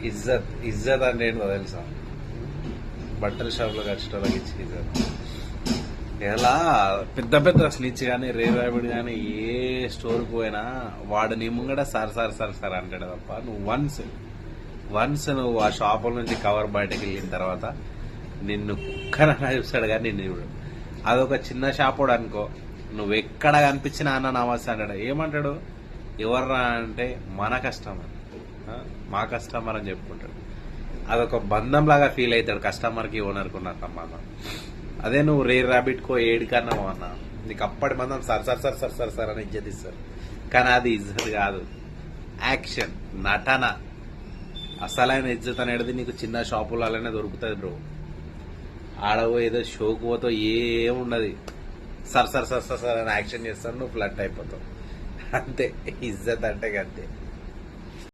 ఇజ్జత్ ఇజ్జత్ అంటే ఏంటో తెలుసా? బట్టల షాప్లో ఖచ్చితంగా ఇచ్చి ఇజ్జత్. ఎలా పెద్ద పెద్ద స్నిచ్ కానీ రే ర్యాపిడ్ కానీ ఏ స్టోర్కి పోయినా వాడు నీ ముంగడ సార్ సార్ సార్ సార్ అంటాడు తప్ప నువ్వు వన్స్ నువ్వు ఆ షాపుల నుంచి కవర్ బయటకు వెళ్ళిన తర్వాత నిన్ను కుక్కనన్నా చూస్తాడు కానీ నిన్ను చూడు. అదొక చిన్న షాపోడు అనుకో, నువ్వు ఎక్కడ కనిపించినా అన్న నమస్తే అంటాడు. ఏమంటాడు? ఎవర్రా అంటే మన కస్టమర్, మా కస్టమర్ అని చెప్పుకుంటాడు. అదొక బంధం లాగా ఫీల్ అవుతాడు కస్టమర్కి ఓనర్కి ఉన్న సంబంధం. అదే నువ్వు రే ర్యాబిట్కో ఏడికన్నా అన్నా నీకు అప్పటి మందం sir sir sir sir sir sir అని ఇజ్జత్ ఇస్తారు. కానీ అది ఇజ్జత్ కాదు, యాక్షన్, నటన. అసలైన ఇజ్జత్ అనేది నీకు చిన్న షాపులలోనే దొరుకుతుంది బ్రో. ఆడవో ఏదో షోకు పోతావు, ఏముండదు. Sir sir sir sir sir అని యాక్షన్ చేస్తాను, నువ్వు ఫ్లట్ అయిపోతావు. అంతే ఇజ్జత్ అంటే అంతే.